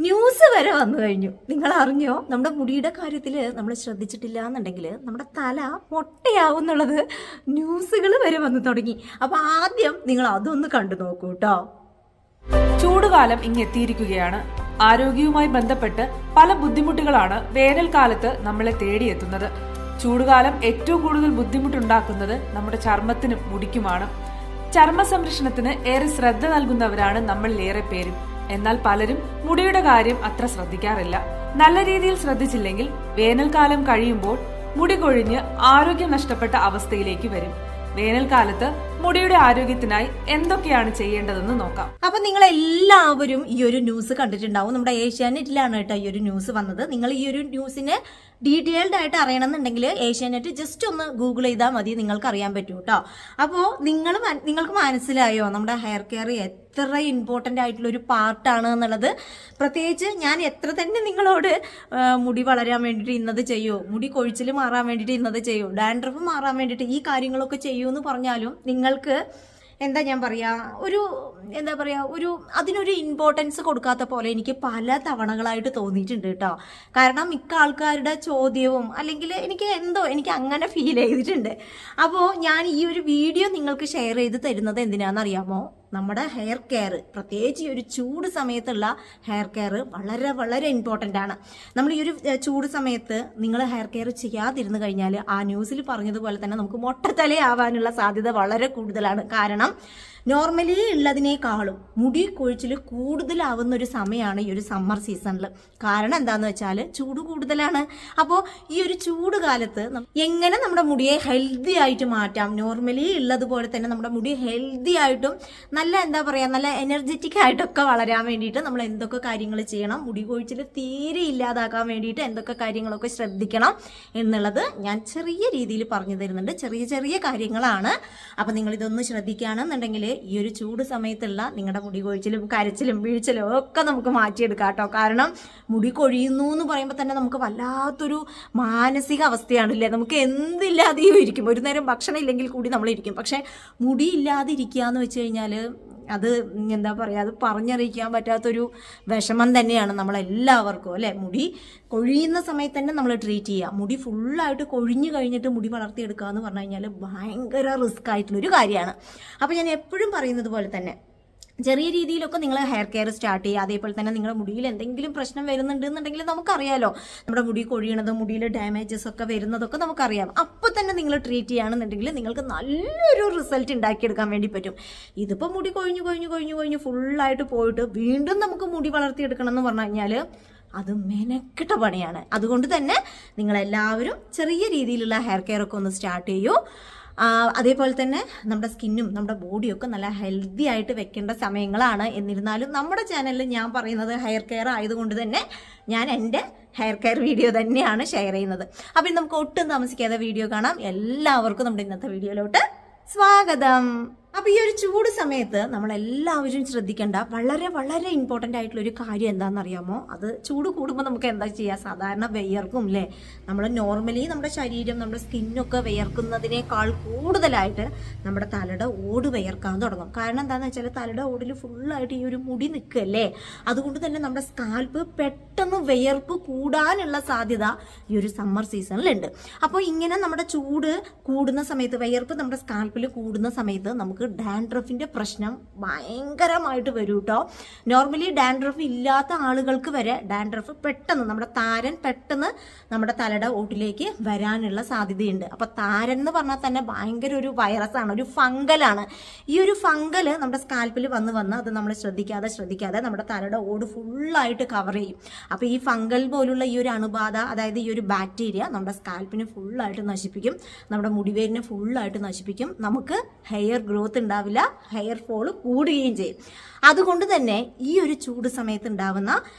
News വരെ വന്നു കഴിഞ്ഞു. നിങ്ങൾ അറിഞ്ഞോ? നമ്മുടെ മുടിയുടെ കാര്യത്തിൽ നമ്മൾ ശ്രദ്ധിച്ചിട്ടില്ല എന്നുണ്ടെങ്കിൽ നമ്മുടെ തല മൊട്ടയാവും എന്നുള്ളത് ന്യൂസുകൾ വരെ വന്നു തുടങ്ങി. അപ്പൊ ആദ്യം നിങ്ങൾ അതൊന്ന് കണ്ടു നോക്കൂ കേട്ടോ. ചൂടുകാലം ഇങ്ങെത്തിയിരിക്കുകയാണ്. ആരോഗ്യവുമായി ബന്ധപ്പെട്ട് പല ബുദ്ധിമുട്ടുകളാണ് വേനൽക്കാലത്ത് നമ്മളെ തേടിയെത്തുന്നത്. ചൂടുകാലം ഏറ്റവും കൂടുതൽ ബുദ്ധിമുട്ടുണ്ടാക്കുന്നത് നമ്മുടെ ചർമ്മത്തിനും മുടിക്കുമാണ്. ചർമ്മ സംരക്ഷണത്തിന് ഏറെ ശ്രദ്ധ നൽകുന്നവരാണ് നമ്മളിൽ ഏറെ പേരും. എന്നാൽ പലരും മുടിയുടെ കാര്യം അത്ര ശ്രദ്ധിക്കാറില്ല. നല്ല രീതിയിൽ ശ്രദ്ധിച്ചില്ലെങ്കിൽ വേനൽക്കാലം കഴിയുമ്പോൾ മുടി കൊഴിഞ്ഞ് ആരോഗ്യം നഷ്ടപ്പെട്ട അവസ്ഥയിലേക്ക് വരും. വേനൽക്കാലത്ത് മുടിയുടെ ആരോഗ്യത്തിനായി എന്തൊക്കെയാണ് ചെയ്യേണ്ടതെന്ന് നോക്കാം. അപ്പൊ നിങ്ങൾ എല്ലാവരും ഈ ഒരു ന്യൂസ് കണ്ടിട്ടുണ്ടാവും. നമ്മുടെ ഏഷ്യാനെറ്റിലാണ് കേട്ടോ ഈ ഒരു ന്യൂസ് വന്നത്. നിങ്ങൾ ഈ ഒരു ന്യൂസിനെ ഡീറ്റെയിൽഡ് ആയിട്ട് അറിയണമെന്നുണ്ടെങ്കിൽ ഏഷ്യാനെറ്റ് ജസ്റ്റ് ഒന്ന് ഗൂഗിൾ ചെയ്താൽ മതി, നിങ്ങൾക്ക് അറിയാൻ പറ്റും കേട്ടോ. അപ്പോൾ നിങ്ങൾക്ക് മനസ്സിലായോ നമ്മുടെ ഹെയർ കെയർ എത്ര ഇമ്പോർട്ടൻ്റ് ആയിട്ടുള്ള ഒരു പാർട്ടാണ് എന്നുള്ളത്? പ്രത്യേകിച്ച് ഞാൻ എത്ര തന്നെ നിങ്ങളോട് മുടി വളരാൻ വേണ്ടിയിട്ട് ഇന്നത് ചെയ്യൂ, മുടി കൊഴിച്ചിൽ മാറാൻ വേണ്ടിയിട്ട് ഇന്നത് ചെയ്യൂ, ഡാൻഡ്രഫ് മാറാൻ വേണ്ടിയിട്ട് ഈ കാര്യങ്ങളൊക്കെ ചെയ്യൂ എന്ന് പറഞ്ഞാലും നിങ്ങൾക്ക് അതിനൊരു ഇമ്പോർട്ടൻസ് കൊടുക്കാത്ത പോലെ എനിക്ക് പല തവണകളായിട്ട് തോന്നിയിട്ടുണ്ട് കേട്ടോ. കാരണം മിക്ക ആൾക്കാരുടെ ചോദ്യവും അല്ലെങ്കിൽ എനിക്ക് അങ്ങനെ ഫീൽ ചെയ്തിട്ടുണ്ട്. അപ്പോൾ ഞാൻ ഈ ഒരു വീഡിയോ നിങ്ങൾക്ക് ഷെയർ ചെയ്ത് തരുന്നത് എന്തിനാണെന്നറിയാമോ? നമ്മുടെ ഹെയർ കെയർ, പ്രത്യേകിച്ച് ഈ ഒരു ചൂട് സമയത്തുള്ള ഹെയർ കെയർ വളരെ വളരെ ഇമ്പോർട്ടൻ്റ് ആണ്. നമ്മൾ ഈ ഒരു ചൂട് സമയത്ത് നിങ്ങൾ ഹെയർ കെയർ ചെയ്യാതിരുന്നു കഴിഞ്ഞാൽ ആ ന്യൂസിൽ പറഞ്ഞതുപോലെ തന്നെ നമുക്ക് മൊട്ടത്തലയാവാനുള്ള സാധ്യത വളരെ കൂടുതലാണ്. കാരണം നോർമലി ഉള്ളതിനേക്കാളും മുടി കൊഴിച്ചിൽ കൂടുതലാവുന്ന ഒരു സമയമാണ് ഈ ഒരു സമ്മർ സീസണിൽ. കാരണം എന്താന്ന് വെച്ചാൽ ചൂട് കൂടുതലാണ്. അപ്പോൾ ഈ ഒരു ചൂട് കാലത്ത് എങ്ങനെ നമ്മുടെ മുടിയെ ഹെൽത്തി ആയിട്ട് മാറ്റാം, നോർമലി ഉള്ളതുപോലെ തന്നെ നമ്മുടെ മുടി ഹെൽത്തി ആയിട്ടും നല്ല എനർജറ്റിക് ആയിട്ടൊക്കെ വളരാൻ വേണ്ടിയിട്ട് നമ്മൾ എന്തൊക്കെ കാര്യങ്ങൾ ചെയ്യണം, മുടി കൊഴിച്ചിൽ തീരെ ഇല്ലാതാക്കാൻ വേണ്ടിയിട്ട് എന്തൊക്കെ കാര്യങ്ങളൊക്കെ ശ്രദ്ധിക്കണം എന്നുള്ളത് ഞാൻ ചെറിയ രീതിയിൽ പറഞ്ഞു തരുന്നുണ്ട്. ചെറിയ ചെറിയ കാര്യങ്ങളാണ്. അപ്പം നിങ്ങൾ ഇതൊന്ന് ശ്രദ്ധിക്കുകയാണെന്നുണ്ടെങ്കിൽ ഈ ഒരു ചൂട് സമയത്തുള്ള നിങ്ങളുടെ മുടി കൊഴിച്ചിലും കരച്ചിലും വീഴ്ചലും ഒക്കെ നമുക്ക് മാറ്റിയെടുക്കാം കേട്ടോ. കാരണം മുടി കൊഴിയുന്നു എന്ന് പറയുമ്പോൾ തന്നെ നമുക്ക് വല്ലാത്തൊരു മാനസിക അവസ്ഥയാണല്ലേ. നമുക്ക് എന്തില്ലാതെയും ഇരിക്കും, ഒരു നേരം ഭക്ഷണം ഇല്ലെങ്കിൽ കൂടി നമ്മളിരിക്കും. പക്ഷെ മുടി ഇല്ലാതെ ഇരിക്കുക എന്ന് വെച്ച് കഴിഞ്ഞാൽ അത് അത് പറഞ്ഞറിയിക്കാൻ പറ്റാത്തൊരു വിഷമം തന്നെയാണ് നമ്മളെല്ലാവർക്കും അല്ലേ. മുടി കൊഴിയുന്ന സമയത്ത് തന്നെ നമ്മൾ ട്രീറ്റ് ചെയ്യുക. മുടി ഫുള്ളായിട്ട് കൊഴിഞ്ഞു കഴിഞ്ഞിട്ട് മുടി വളർത്തിയെടുക്കുക എന്ന് പറഞ്ഞു കഴിഞ്ഞാൽ ഭയങ്കര റിസ്ക് ആയിട്ടുള്ളൊരു കാര്യമാണ്. അപ്പോൾ ഞാൻ എപ്പോഴും പറയുന്നത് പോലെ തന്നെ ചെറിയ രീതിയിലൊക്കെ നിങ്ങൾ ഹെയർ കെയർ സ്റ്റാർട്ട് ചെയ്യുക. അതേപോലെ തന്നെ നിങ്ങളുടെ മുടിയിൽ എന്തെങ്കിലും പ്രശ്നം വരുന്നുണ്ടെന്നുണ്ടെങ്കിൽ നമുക്കറിയാലോ, നമ്മുടെ മുടി കൊഴിയണതും മുടിയിൽ ഡാമേജസ് ഒക്കെ വരുന്നതൊക്കെ നമുക്കറിയാം. അപ്പോൾ തന്നെ നിങ്ങൾ ട്രീറ്റ് ചെയ്യുകയാണെന്നുണ്ടെങ്കിൽ നിങ്ങൾക്ക് നല്ലൊരു റിസൾട്ട് ഉണ്ടാക്കിയെടുക്കാൻ വേണ്ടി പറ്റും. ഇതിപ്പോൾ മുടി കൊഴിഞ്ഞു ഫുള്ളായിട്ട് പോയിട്ട് വീണ്ടും നമുക്ക് മുടി വളർത്തിയെടുക്കണം എന്ന് പറഞ്ഞു കഴിഞ്ഞാൽ അത് മെനക്കെട്ട പണിയാണ്. അതുകൊണ്ട് തന്നെ നിങ്ങളെല്ലാവരും ചെറിയ രീതിയിലുള്ള ഹെയർ കെയർ ഒക്കെ ഒന്ന് സ്റ്റാർട്ട് ചെയ്യൂ. അതേപോലെ തന്നെ നമ്മുടെ സ്കിന്നും നമ്മുടെ ബോഡിയൊക്കെ നല്ല ഹെൽത്തി ആയിട്ട് വെക്കേണ്ട സമയങ്ങളാണ്. എന്നിരുന്നാലും നമ്മുടെ ചാനലിൽ ഞാൻ പറയുന്നത് ഹെയർ കെയർ ആയതുകൊണ്ട് തന്നെ ഞാൻ എൻ്റെ ഹെയർ കെയർ വീഡിയോ തന്നെയാണ് ഷെയർ ചെയ്യുന്നത്. അപ്പം നമുക്ക് ഒട്ടും താമസിക്കാതെ വീഡിയോ കാണാം. എല്ലാവർക്കും നമ്മുടെ ഇന്നത്തെ വീഡിയോയിലോട്ട് സ്വാഗതം. അപ്പോൾ ഈ ഒരു ചൂട് സമയത്ത് നമ്മളെല്ലാവരും ശ്രദ്ധിക്കേണ്ട വളരെ വളരെ ഇമ്പോർട്ടൻ്റ് ആയിട്ടുള്ള ഒരു കാര്യം എന്താണെന്നറിയാമോ? അത് ചൂട് കൂടുമ്പോൾ നമുക്ക് എന്താ ചെയ്യുക? സാധാരണ വിയർക്കും അല്ലേ. നമ്മൾ നോർമലി നമ്മുടെ ശരീരം, നമ്മുടെ സ്കിന്നൊക്കെ വിയർക്കുന്നതിനേക്കാൾ കൂടുതലായിട്ട് നമ്മുടെ തലയുടെ ഓട് വിയർക്കാൻ തുടങ്ങും. കാരണം എന്താണെന്ന് വെച്ചാൽ തലയുടെ ഓടിൽ ഫുള്ളായിട്ട് ഈ ഒരു മുടി നിൽക്കുകയല്ലേ. അതുകൊണ്ട് തന്നെ നമ്മുടെ സ്കാൽപ്പ് പെട്ടെന്ന് വിയർപ്പ് കൂടാനുള്ള സാധ്യത ഈ ഒരു സമ്മർ സീസണിലുണ്ട്. അപ്പോൾ ഇങ്ങനെ നമ്മുടെ ചൂട് കൂടുന്ന സമയത്ത്, വിയർപ്പ് നമ്മുടെ സ്കാൽപ്പിൽ കൂടുന്ന സമയത്ത് നമുക്ക് ഡാൻഡ്രഫിന്റെ പ്രശ്നം ഭയങ്കരമായിട്ട് വരും കേട്ടോ. നോർമലി ഡാൻഡ്രഫ് ഇല്ലാത്ത ആളുകൾക്ക് വരെ ഡാൻഡ്രഫ് പെട്ടെന്ന് നമ്മുടെ താരൻ പെട്ടെന്ന് നമ്മുടെ തലയുടെ ഓട്ടിലേക്ക് വരാനുള്ള സാധ്യതയുണ്ട്. അപ്പൊ താരൻ എന്ന് പറഞ്ഞാൽ തന്നെ ഭയങ്കര ഒരു വൈറസാണ്, ഒരു ഫംഗലാണ്. ഈ ഒരു ഫംഗൽ നമ്മുടെ സ്കാൽപ്പിൽ വന്ന് അത് നമ്മൾ ശ്രദ്ധിക്കാതെ നമ്മുടെ തലയുടെ ഓട് ഫുള്ളായിട്ട് കവർ ചെയ്യും. അപ്പൊ ഈ ഫംഗൽ പോലുള്ള ഈ ഒരു അണുബാധ, അതായത് ഈ ഒരു ബാക്ടീരിയ നമ്മുടെ സ്കാൽപ്പിനെ ഫുള്ളായിട്ട് നശിപ്പിക്കും, നമ്മുടെ മുടിവേരിനെ ഫുള്ളായിട്ട് നശിപ്പിക്കും. നമുക്ക് ഹെയർ ഗ്രോത്ത് ഉണ്ടാവില്ല, ഹെയർ ഫോള് കൂടുകയും ചെയ്യും. അതുകൊണ്ട് തന്നെ ഈ ഒരു ചൂട് സമയത്ത് ഉണ്ടാവുന്ന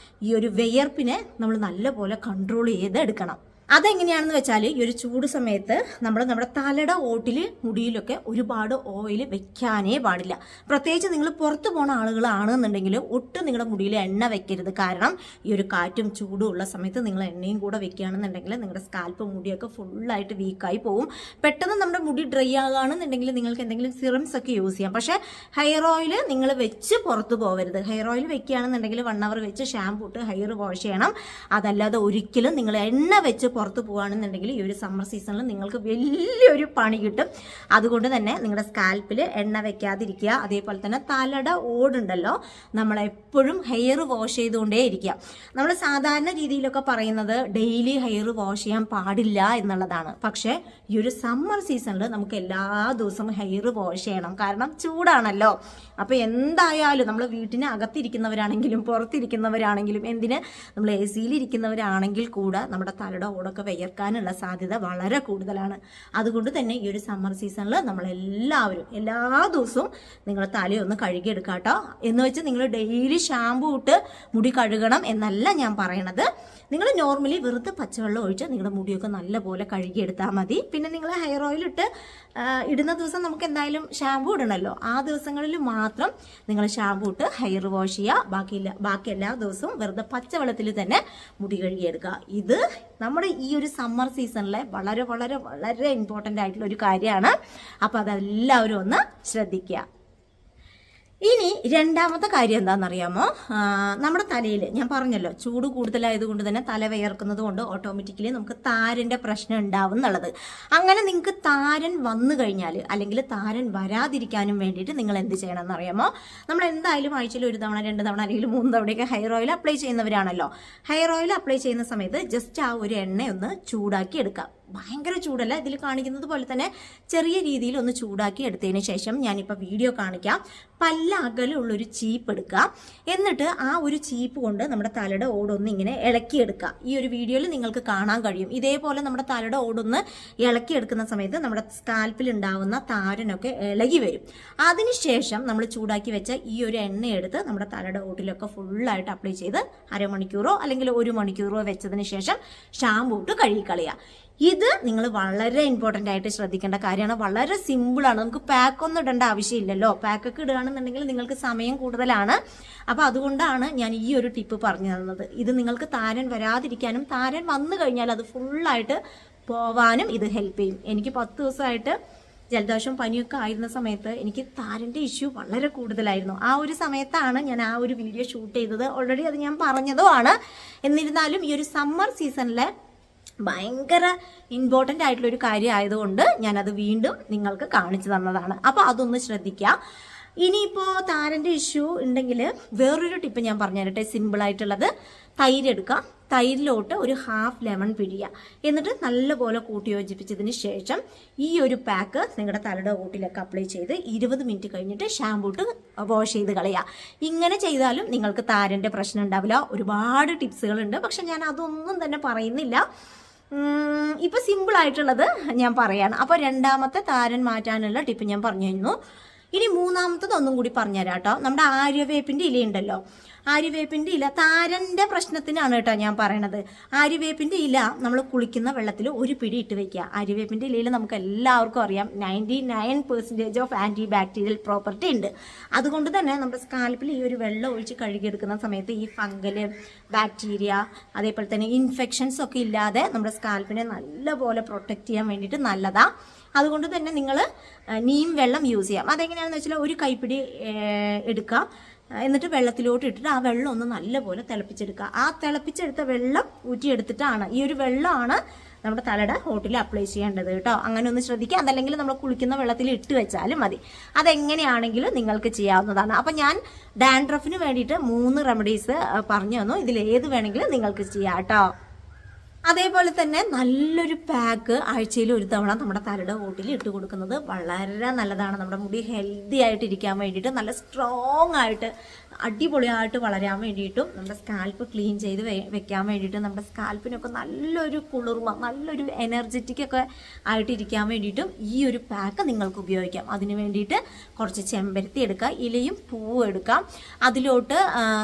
ഈ ഒരു വിയർപ്പിനെ നമ്മൾ നല്ലപോലെ കൺട്രോൾ ചെയ്തെടുക്കണം. അതെങ്ങനെയാണെന്ന് വെച്ചാൽ ഈ ഒരു ചൂട് സമയത്ത് നമ്മുടെ തലയുടെ ഓട്ടിൽ മുടിയിലൊക്കെ ഒരുപാട് ഓയിൽ വെക്കാനേ പാടില്ല. പ്രത്യേകിച്ച് നിങ്ങൾ പുറത്ത് പോണ ആളുകളാണെന്നുണ്ടെങ്കിൽ ഒട്ടും നിങ്ങളുടെ മുടിയിൽ എണ്ണ വെക്കരുത്. കാരണം ഈ ഒരു കാറ്റും ചൂടും ഉള്ള സമയത്ത് നിങ്ങൾ എണ്ണയും കൂടെ വെക്കുകയാണെന്നുണ്ടെങ്കിൽ നിങ്ങളുടെ സ്കാൽപ്പ് മുടിയൊക്കെ ഫുള്ളായിട്ട് വീക്കായി പോകും. പെട്ടെന്ന് നമ്മുടെ മുടി ഡ്രൈ ആകുകയാണെന്നുണ്ടെങ്കിൽ നിങ്ങൾക്ക് എന്തെങ്കിലും സിറംസ് ഒക്കെ യൂസ് ചെയ്യാം. പക്ഷേ ഹെയർ ഓയിൽ നിങ്ങൾ വെച്ച് പുറത്ത് പോകരുത്. ഹെയർ ഓയിൽ വെക്കുകയാണെന്നുണ്ടെങ്കിൽ 1 hour വെച്ച് ഷാമ്പൂ ഇട്ട് ഹെയർ വാഷ് ചെയ്യണം. അതല്ലാതെ ഒരിക്കലും നിങ്ങൾ എണ്ണ വെച്ച് പുറത്ത് പോകുകയാണെന്നുണ്ടെങ്കിൽ ഈ ഒരു സമ്മർ സീസണിൽ നിങ്ങൾക്ക് വലിയൊരു പണി കിട്ടും. അതുകൊണ്ട് തന്നെ നിങ്ങളുടെ സ്കാൽപ്പിൽ എണ്ണ വെക്കാതിരിക്കുക. അതേപോലെ തന്നെ തലയുടെ ഓടുണ്ടല്ലോ, നമ്മളെപ്പോഴും ഹെയർ വാഷ് ചെയ്തുകൊണ്ടേ ഇരിക്കുക. നമ്മൾ സാധാരണ രീതിയിലൊക്കെ പറയുന്നത് ഡെയിലി ഹെയർ വാഷ് ചെയ്യാൻ പാടില്ല എന്നുള്ളതാണ്. പക്ഷേ ഈ ഒരു സമ്മർ സീസണിൽ നമുക്ക് എല്ലാ ദിവസവും ഹെയർ വാഷ് ചെയ്യണം. കാരണം ചൂടാണല്ലോ. അപ്പോൾ എന്തായാലും നമ്മൾ വീട്ടിന് അകത്തിരിക്കുന്നവരാണെങ്കിലും പുറത്തിരിക്കുന്നവരാണെങ്കിലും എന്തിന് നമ്മൾ AC-യിൽ ഇരിക്കുന്നവരാണെങ്കിൽ കൂടെ നമ്മുടെ തലയുടെ ഓടൊക്കെ വിയർക്കാനുള്ള സാധ്യത വളരെ കൂടുതലാണ്. അതുകൊണ്ട് തന്നെ ഈ ഒരു സമ്മർ സീസണിൽ നമ്മളെല്ലാവരും എല്ലാ ദിവസവും നിങ്ങൾ തലയൊന്ന് കഴുകിയെടുക്കുക കേട്ടോ. എന്ന് വെച്ച് നിങ്ങൾ ഡെയിലി ഷാമ്പൂ ഇട്ട് മുടി കഴുകണം എന്നല്ല ഞാൻ പറയണത്. നിങ്ങൾ നോർമലി വെറുതെ പച്ചവെള്ളം ഒഴിച്ച് നിങ്ങളുടെ മുടിയൊക്കെ നല്ലപോലെ കഴുകിയെടുത്താൽ മതി. പിന്നെ നിങ്ങൾ ഹെയർ ഓയിൽ ഇട്ട് ഇടുന്ന ദിവസം നമുക്ക് എന്തായാലും ഷാമ്പൂ ഇടണമല്ലോ. ആ ദിവസങ്ങളിൽ മാത്രം നിങ്ങൾ ഷാമ്പൂ ഇട്ട് ഹെയർ വാഷ് ചെയ്യുക. ബാക്കി എല്ലാ ദിവസവും വെറുതെ പച്ചവെള്ളത്തിൽ തന്നെ മുടി കഴുകിയെടുക്കുക. ഇത് നമ്മുടെ ഈ ഒരു സമ്മർ സീസണിലെ വളരെ വളരെ വളരെ ഇമ്പോർട്ടൻ്റ് ആയിട്ടുള്ള ഒരു കാര്യമാണ്. അപ്പോൾ അതെല്ലാവരും ഒന്ന് ശ്രദ്ധിക്കുക. ഇനി രണ്ടാമത്തെ കാര്യം എന്താണെന്നറിയാമോ? നമ്മുടെ തലയിൽ ഞാൻ പറഞ്ഞല്ലോ ചൂട് കൂടുതലായതുകൊണ്ട് തന്നെ തല വിയർക്കുന്നത് കൊണ്ട് ഓട്ടോമാറ്റിക്കലി നമുക്ക് താരൻ്റെ പ്രശ്നം ഉണ്ടാവും എന്നുള്ളത്. അങ്ങനെ നിങ്ങൾക്ക് താരൻ വന്നു കഴിഞ്ഞാൽ അല്ലെങ്കിൽ താരൻ വരാതിരിക്കാനും വേണ്ടിയിട്ട് നിങ്ങൾ എന്ത് ചെയ്യണം എന്നറിയാമോ? നമ്മൾ എന്തായാലും ആഴ്ചയിൽ 1 തവണ 2 തവണ അല്ലെങ്കിൽ 3 തവണയൊക്കെ ഹെയർ ഓയിൽ അപ്ലൈ ചെയ്യുന്നവരാണല്ലോ. ഹെയർ ഓയിൽ അപ്ലൈ ചെയ്യുന്ന സമയത്ത് ജസ്റ്റ് ആ ഒരു എണ്ണയൊന്ന് ചൂടാക്കി എടുക്കാം. ഭയങ്കര ചൂടല്ല, ഇതിൽ കാണിക്കുന്നത് പോലെ തന്നെ ചെറിയ രീതിയിൽ ഒന്ന് ചൂടാക്കി എടുത്തതിന് ശേഷം ഞാനിപ്പോൾ വീഡിയോ കാണിക്കാം. പല്ല അകലുള്ളൊരു ചീപ്പ് എടുക്കുക. എന്നിട്ട് ആ ഒരു ചീപ്പ് കൊണ്ട് നമ്മുടെ തലയുടെ ഓടൊന്ന് ഇങ്ങനെ ഇളക്കിയെടുക്കുക. ഈ ഒരു വീഡിയോയിൽ നിങ്ങൾക്ക് കാണാൻ കഴിയും. ഇതേപോലെ നമ്മുടെ തലയുടെ ഓടൊന്ന് ഇളക്കിയെടുക്കുന്ന സമയത്ത് നമ്മുടെ സ്കാൽപ്പിൽ ഉണ്ടാവുന്ന താരനൊക്കെ ഇളകി വരും. അതിനുശേഷം നമ്മൾ ചൂടാക്കി വെച്ച ഈ ഒരു എണ്ണയെടുത്ത് നമ്മുടെ തലയുടെ ഓട്ടിലൊക്കെ ഫുള്ളായിട്ട് അപ്ലൈ ചെയ്ത് അരമണിക്കൂറോ അല്ലെങ്കിൽ 1 മണിക്കൂറോ വെച്ചതിന് ശേഷം ഷാമ്പൂ ഇട്ട് കഴുകിക്കളയുക. ഇത് നിങ്ങൾ വളരെ ഇമ്പോർട്ടൻ്റ് ആയിട്ട് ശ്രദ്ധിക്കേണ്ട കാര്യമാണ്. വളരെ സിമ്പിളാണ്. നമുക്ക് പാക്കൊന്നും ഇടേണ്ട ആവശ്യമില്ലല്ലോ. പാക്കൊക്കെ ഇടുകയാണെന്നുണ്ടെങ്കിൽ നിങ്ങൾക്ക് സമയം കൂടുതലാണ്. അപ്പോൾ അതുകൊണ്ടാണ് ഞാൻ ഈ ഒരു ടിപ്പ് പറഞ്ഞു തന്നത്. ഇത് നിങ്ങൾക്ക് താരൻ വരാതിരിക്കാനും താരൻ വന്നു കഴിഞ്ഞാൽ അത് ഫുള്ളായിട്ട് പോവാനും ഇത് ഹെൽപ്പ് ചെയ്യും. എനിക്ക് 10 ദിവസമായിട്ട് ജലദോഷം പനിയൊക്കെ ആയിരുന്ന സമയത്ത് എനിക്ക് താരൻ്റെ ഇഷ്യൂ വളരെ കൂടുതലായിരുന്നു. ആ ഒരു സമയത്താണ് ഞാൻ ആ ഒരു വീഡിയോ ഷൂട്ട് ചെയ്തത്. ഓൾറെഡി അത് ഞാൻ പറഞ്ഞതുമാണ്. എന്നിരുന്നാലും ഈ ഒരു സമ്മർ സീസണിലെ ഭയങ്കര ഇമ്പോർട്ടൻ്റ് ആയിട്ടുള്ള ഒരു കാര്യം ആയതുകൊണ്ട് ഞാനത് വീണ്ടും നിങ്ങൾക്ക് കാണിച്ചു തന്നതാണ്. അപ്പോൾ അതൊന്ന് ശ്രദ്ധിക്കുക. ഇനിയിപ്പോൾ താരൻ്റെ ഇഷ്യൂ ഉണ്ടെങ്കിൽ വേറൊരു ടിപ്പ് ഞാൻ പറഞ്ഞു തരട്ടെ. സിമ്പിളായിട്ടുള്ളത്, തൈര് എടുക്കുക. തൈരിലോട്ട് ഒരു 1/2 ലെമൺ പിഴിയുക. എന്നിട്ട് നല്ലപോലെ കൂട്ടി യോജിപ്പിച്ചതിന് ശേഷം ഈ ഒരു പാക്ക് നിങ്ങളുടെ തലയുടെ ഓട്ടിലൊക്കെ അപ്ലൈ ചെയ്ത് 20 മിനിറ്റ് കഴിഞ്ഞിട്ട് ഷാമ്പൂ ഇട്ട് വാഷ് ചെയ്ത് കളയുക. ഇങ്ങനെ ചെയ്താലും നിങ്ങൾക്ക് താരൻ്റെ പ്രശ്നം ഉണ്ടാവില്ല. ഒരുപാട് ടിപ്സുകളുണ്ട്, പക്ഷെ ഞാൻ അതൊന്നും തന്നെ പറയുന്നില്ല. ഇപ്പോൾ സിമ്പിളായിട്ടുള്ളത് ഞാൻ പറയാണ്. അപ്പോൾ രണ്ടാമത്തെ താരൻ മാറ്റാനുള്ള ടിപ്പ് ഞാൻ പറഞ്ഞു തരുന്നു. ഇനി മൂന്നാമത്തത് ഒന്നും കൂടി പറഞ്ഞുതരാം കേട്ടോ. നമ്മുടെ ആര്യവേപ്പിൻ്റെ ഇലയുണ്ടല്ലോ, ആര്യവേപ്പിൻ്റെ ഇല താരൻ്റെ പ്രശ്നത്തിനാണ് കേട്ടോ ഞാൻ പറയണത്. ആര്യവേപ്പിൻ്റെ ഇല നമ്മൾ കുളിക്കുന്ന വെള്ളത്തിൽ ഒരു പിടി ഇട്ട് വെക്കുക. ആര്യവേപ്പിൻ്റെ ഇലയിൽ നമുക്ക് എല്ലാവർക്കും അറിയാം 99% ഓഫ് ആൻറ്റി ബാക്ടീരിയൽ പ്രോപ്പർട്ടി ഉണ്ട്. അതുകൊണ്ട് തന്നെ നമ്മുടെ സ്കാൽപ്പിൽ ഈ ഒരു വെള്ളം ഒഴിച്ച് കഴുകിയെടുക്കുന്ന സമയത്ത് ഈ ഫംഗല്, ബാക്ടീരിയ, അതേപോലെ തന്നെ ഇൻഫെക്ഷൻസ് ഒക്കെ ഇല്ലാതെ നമ്മുടെ സ്കാൽപ്പിനെ നല്ലപോലെ പ്രൊട്ടക്റ്റ് ചെയ്യാൻ വേണ്ടിയിട്ട് നല്ലതാണ്. അതുകൊണ്ട് തന്നെ നിങ്ങൾ നീം വെള്ളം യൂസ് ചെയ്യാം. അതെങ്ങനെയാണെന്ന് വെച്ചാൽ ഒരു കൈപ്പിടി എടുക്കുക. എന്നിട്ട് വെള്ളത്തിലോട്ട് ഇട്ടിട്ട് ആ വെള്ളം ഒന്ന് നല്ലപോലെ തിളപ്പിച്ചെടുക്കുക. ആ തിളപ്പിച്ചെടുത്ത വെള്ളം ഊറ്റിയെടുത്തിട്ടാണ് ഈ ഒരു വെള്ളമാണ് നമ്മുടെ തലയുടെ ഹോട്ടിൽ അപ്ലൈ ചെയ്യേണ്ടത് കേട്ടോ. അങ്ങനെ ഒന്ന് ശ്രദ്ധിക്കുക. അതല്ലെങ്കിൽ നമ്മൾ കുളിക്കുന്ന വെള്ളത്തിൽ ഇട്ട് വെച്ചാലും മതി. അതെങ്ങനെയാണെങ്കിലും നിങ്ങൾക്ക് ചെയ്യാവുന്നതാണ്. അപ്പം ഞാൻ ഡാൻഡ്രഫിന് വേണ്ടിയിട്ട് 3 റെമഡീസ് പറഞ്ഞു തന്നു. ഇതിൽ ഏത് വേണമെങ്കിലും നിങ്ങൾക്ക് ചെയ്യാം കേട്ടോ. അതേപോലെ തന്നെ നല്ലൊരു പാക്ക് ആഴ്ചയിൽ 1 തവണ നമ്മുടെ തലയുടെ ഓട്ടിൽ ഇട്ട് കൊടുക്കുന്നത് വളരെ നല്ലതാണ്. നമ്മുടെ മുടി ഹെൽത്തി ആയിട്ട് ഇരിക്കാൻ വേണ്ടിയിട്ട് നല്ല സ്ട്രോങ് ആയിട്ട് അടിപൊളിയായിട്ട് വളരാൻ വേണ്ടിയിട്ടും നമ്മുടെ സ്കാൽപ്പ് ക്ലീൻ ചെയ്ത് വെക്കാൻ വേണ്ടിയിട്ടും നമ്മുടെ സ്കാൽപ്പിനൊക്കെ നല്ലൊരു കുളിർമ, നല്ലൊരു എനർജറ്റിക് ഒക്കെ ആയിട്ടിരിക്കാൻ വേണ്ടിയിട്ടും ഈ ഒരു പാക്ക് നിങ്ങൾക്ക് ഉപയോഗിക്കാം. അതിന് വേണ്ടിയിട്ട് കുറച്ച് ചെമ്പരത്തി എടുക്കുക, ഇലയും പൂവും എടുക്കാം. അതിലോട്ട്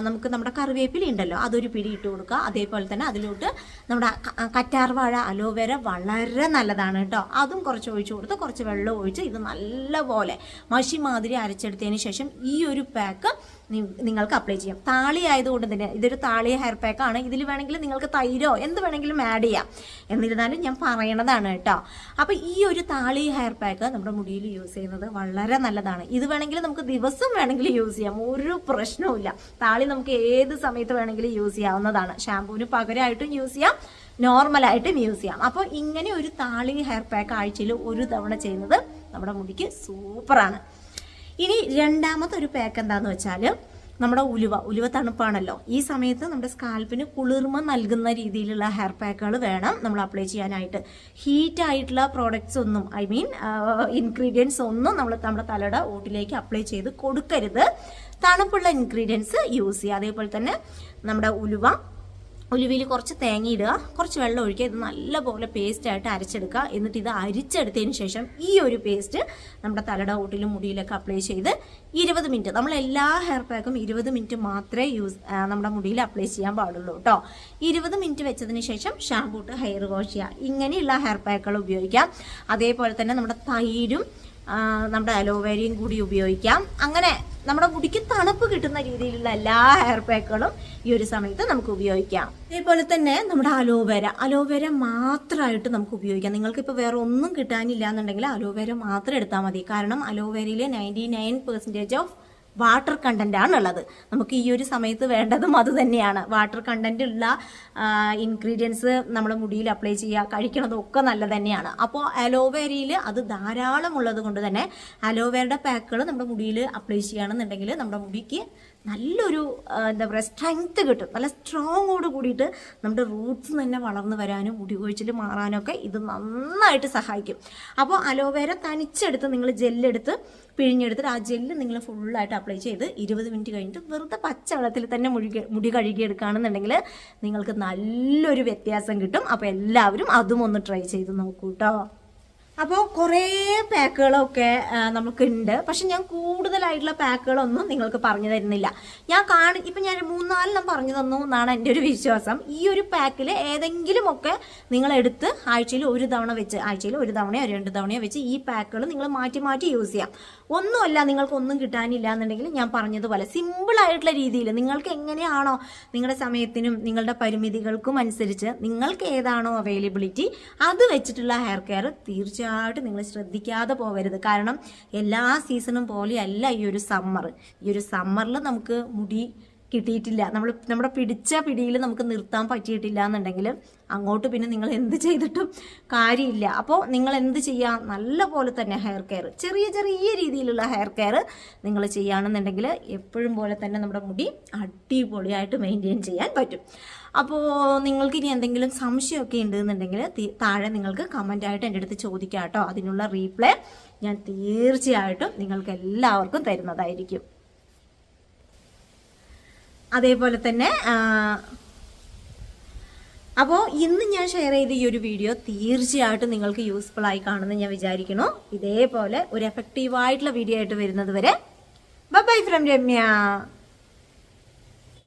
നമുക്ക് നമ്മുടെ കറിവേപ്പില ഉണ്ടല്ലോ അതൊരു പിടി ഇട്ട് കൊടുക്കുക. അതേപോലെ തന്നെ അതിലോട്ട് നമ്മുടെ കറ്റാർവാഴ, അലോവേര വളരെ നല്ലതാണ് കേട്ടോ, അതും കുറച്ച് ഒഴിച്ചു കൊടുത്ത് കുറച്ച് വെള്ളം ഒഴിച്ച് ഇത് നല്ലപോലെ മഷി മാതിരി അരച്ചെടുത്തതിന് ശേഷം ഈ ഒരു പാക്ക് നിങ്ങൾക്ക് അപ്ലൈ ചെയ്യാം. താളി ആയതുകൊണ്ട് തന്നെ ഇതൊരു താളി ഹെയർ പാക്കാണ്. ഇതിൽ വേണമെങ്കിൽ നിങ്ങൾക്ക് തൈരോ എന്ത് വേണമെങ്കിലും ആഡ് ചെയ്യാം. എന്നിരുന്നാലും ഞാൻ പറയണതാണ് കേട്ടോ. അപ്പോൾ ഈ ഒരു താളി ഹെയർ പാക്ക് നമ്മുടെ മുടിയിൽ യൂസ് ചെയ്യുന്നത് വളരെ നല്ലതാണ്. ഇത് വേണമെങ്കിൽ നമുക്ക് ദിവസം വേണമെങ്കിൽ യൂസ് ചെയ്യാം, ഒരു പ്രശ്നവുമില്ല. താളി നമുക്ക് ഏത് സമയത്ത് വേണമെങ്കിലും യൂസ് ചെയ്യാവുന്നതാണ്. ഷാമ്പൂവിന് പകരമായിട്ടും യൂസ് ചെയ്യാം, നോർമലായിട്ടും യൂസ് ചെയ്യാം. അപ്പോൾ ഇങ്ങനെ ഒരു താളി ഹെയർ പാക്ക് ആഴ്ചയിൽ ഒരു തവണ ചെയ്യുന്നത് നമ്മുടെ മുടിക്ക് സൂപ്പറാണ്. ഇനി രണ്ടാമത്തെ ഒരു പാക്ക് എന്താണെന്ന് വെച്ചാൽ നമ്മുടെ ഉലുവ തണുപ്പാണല്ലോ, ഈ സമയത്ത് നമ്മുടെ സ്കാൽപ്പിന് കുളിർമ നൽകുന്ന രീതിയിലുള്ള ഹെയർ പാക്കുകൾ വേണം നമ്മൾ അപ്ലൈ ചെയ്യാനായിട്ട്. ഹീറ്റ് ആയിട്ടുള്ള പ്രോഡക്ട്സ് ഒന്നും, ഐ മീൻ ഇൻഗ്രീഡിയൻസ് ഒന്നും നമ്മുടെ തലയുടെ ഓട്ടിലേക്ക് അപ്ലൈ ചെയ്ത് കൊടുക്കരുത്. തണുപ്പുള്ള ഇൻഗ്രീഡിയൻസ് യൂസ് ചെയ്യുക. അതേപോലെ തന്നെ നമ്മുടെ ഉലുവയിൽ കുറച്ച് തേങ്ങ ഇടുക, കുറച്ച് വെള്ളം ഒഴിക്കുക, ഇത് നല്ലപോലെ പേസ്റ്റായിട്ട് അരച്ചെടുക്കുക. എന്നിട്ട് ഇത് അരിച്ചെടുത്തതിന് ശേഷം ഈ ഒരു പേസ്റ്റ് നമ്മുടെ തലയുടെ ഓട്ടിലും മുടിയിലൊക്കെ അപ്ലൈ ചെയ്ത് 20 മിനിറ്റ്, നമ്മൾ എല്ലാ ഹെയർ പാക്കും 20 മിനിറ്റ് മാത്രമേ നമ്മുടെ മുടിയിൽ അപ്ലൈ ചെയ്യാൻ പാടുള്ളൂ കേട്ടോ. 20 മിനിറ്റ് വെച്ചതിന് ശേഷം ഷാമ്പൂ ഇട്ട് ഹെയർ വാഷ് ചെയ്യുക. ഇങ്ങനെയുള്ള ഹെയർ പാക്കുകൾ ഉപയോഗിക്കാം. അതേപോലെ തന്നെ നമ്മുടെ തൈരും നമ്മുടെ അലോവേരയും കൂടി ഉപയോഗിക്കാം. അങ്ങനെ നമ്മുടെ മുടിക്ക് തണുപ്പ് കിട്ടുന്ന രീതിയിലുള്ള എല്ലാ ഹെയർ പാക്കുകളും ഈ ഒരു സമയത്ത് നമുക്ക് ഉപയോഗിക്കാം. അതേപോലെ തന്നെ നമ്മുടെ അലോവേര മാത്രമായിട്ട് നമുക്ക് ഉപയോഗിക്കാം. നിങ്ങൾക്കിപ്പോൾ വേറെ ഒന്നും കിട്ടാനില്ല എന്നുണ്ടെങ്കിൽ അലോവേര മാത്രം എടുത്താൽ മതി. കാരണം അലോവേരയിൽ 99% ഓഫ് വാട്ടർ കണ്ടന്റ് ആണുള്ളത്. നമുക്ക് ഈ ഒരു സമയത്ത് വേണ്ടതും അത് തന്നെയാണ്. വാട്ടർ കണ്ടന്റ് ഉള്ള ഇൻഗ്രീഡിയൻസ് നമ്മുടെ മുടിയിൽ അപ്ലൈ ചെയ്യുക, കഴിക്കണതൊക്കെ നല്ല തന്നെയാണ്. അപ്പോൾ അലോവേരയിൽ അത് ധാരാളം ഉള്ളത് കൊണ്ട് തന്നെ അലോവേരയുടെ പാക്കുകൾ നമ്മുടെ മുടിയിൽ അപ്ലൈ ചെയ്യുകയാണെന്നുണ്ടെങ്കിൽ നമ്മുടെ മുടിക്ക് നല്ലൊരു എന്താ പറയുക സ്ട്രെങ്ത് കിട്ടും. നല്ല സ്ട്രോങ്ങോട് കൂടിയിട്ട് നമ്മുടെ റൂട്ട്സ് തന്നെ വളർന്നു വരാനും മുടി കൊഴിച്ചിൽ മാറാനൊക്കെ ഇത് നന്നായിട്ട് സഹായിക്കും. അപ്പോൾ അലോവേര തനിച്ചെടുത്ത് നിങ്ങൾ ജെല്ലെടുത്ത് പിഴിഞ്ഞെടുത്തിട്ട് ആ ജെല്ല് നിങ്ങൾ ഫുള്ളായിട്ട് അപ്ലൈ ചെയ്ത് 20 മിനിറ്റ് കഴിഞ്ഞിട്ട് വെറുതെ പച്ചവെള്ളത്തിൽ തന്നെ മുടി കഴുകിയെടുക്കുകയാണെന്നുണ്ടെങ്കിൽ നിങ്ങൾക്ക് നല്ലൊരു വ്യത്യാസം കിട്ടും. അപ്പോൾ എല്ലാവരും അതും ഒന്ന് ട്രൈ ചെയ്ത് നോക്കൂ കേട്ടോ. അപ്പോൾ കുറേ പാക്കുകളൊക്കെ നമുക്കുണ്ട്. പക്ഷെ ഞാൻ കൂടുതലായിട്ടുള്ള പാക്കുകളൊന്നും നിങ്ങൾക്ക് പറഞ്ഞു തരുന്നില്ല. ഇപ്പം ഞാൻ 3-4 പറഞ്ഞു തന്നു എന്നാണ് എൻ്റെ ഒരു വിശ്വാസം. ഈ ഒരു പാക്കിൽ ഏതെങ്കിലുമൊക്കെ നിങ്ങളെടുത്ത് ആഴ്ചയിൽ ഒരു തവണയോ 2 തവണയോ വെച്ച് ഈ പാക്കുകൾ നിങ്ങൾ മാറ്റി മാറ്റി യൂസ് ചെയ്യാം. ഒന്നുമല്ല നിങ്ങൾക്കൊന്നും കിട്ടാനില്ല എന്നുണ്ടെങ്കിൽ ഞാൻ പറഞ്ഞതുപോലെ സിമ്പിളായിട്ടുള്ള രീതിയിൽ നിങ്ങൾക്ക് എങ്ങനെയാണോ നിങ്ങളുടെ സമയത്തിനും നിങ്ങളുടെ പരിമിതികൾക്കും അനുസരിച്ച് നിങ്ങൾക്ക് ഏതാണോ അവൈലബിലിറ്റി അത് വെച്ചിട്ടുള്ള ഹെയർ കെയർ തീർച്ചയായിട്ടും നിങ്ങൾ ശ്രദ്ധിക്കാതെ പോകരുത്. കാരണം എല്ലാ സീസണും പോലെയല്ല ഈ ഒരു സമ്മറിൽ നമുക്ക് മുടി കിട്ടിയിട്ടില്ല, നമ്മുടെ പിടിച്ച പിടിയിൽ നമുക്ക് നിർത്താൻ പറ്റിയിട്ടില്ല എന്നുണ്ടെങ്കിൽ അങ്ങോട്ട് പിന്നെ നിങ്ങൾ എന്ത് ചെയ്തിട്ടും കാര്യമില്ല. അപ്പോൾ നിങ്ങൾ എന്ത് ചെയ്യുക, നല്ല പോലെ തന്നെ ഹെയർ കെയർ, ചെറിയ ചെറിയ രീതിയിലുള്ള ഹെയർ കെയർ നിങ്ങൾ ചെയ്യുകയാണെന്നുണ്ടെങ്കിൽ എപ്പോഴും പോലെ തന്നെ നമ്മുടെ മുടി അടിപൊളിയായിട്ട് മെയിൻറ്റെയിൻ ചെയ്യാൻ പറ്റും. അപ്പോൾ നിങ്ങൾക്ക് ഇനി എന്തെങ്കിലും സംശയമൊക്കെ ഉണ്ടെന്നുണ്ടെങ്കിൽ താഴെ നിങ്ങൾക്ക് കമൻ്റായിട്ട് എൻ്റെ അടുത്ത് ചോദിക്കാം കേട്ടോ. അതിനുള്ള റീപ്ലൈ ഞാൻ തീർച്ചയായിട്ടും നിങ്ങൾക്ക് എല്ലാവർക്കും തരുന്നതായിരിക്കും. അതേപോലെ തന്നെ അപ്പോൾ ഇന്ന് ഞാൻ ഷെയർ ചെയ്ത ഈ ഒരു വീഡിയോ തീർച്ചയായിട്ടും നിങ്ങൾക്ക് യൂസ്ഫുൾ ആയി കാണുമെന്ന് ഞാൻ വിചാരിക്കുന്നു. ഇതേപോലെ ഒരു എഫക്റ്റീവായിട്ടുള്ള വീഡിയോ ആയിട്ട് വരുന്നത് വരെ ബൈ ഫ്രം രമ്യ.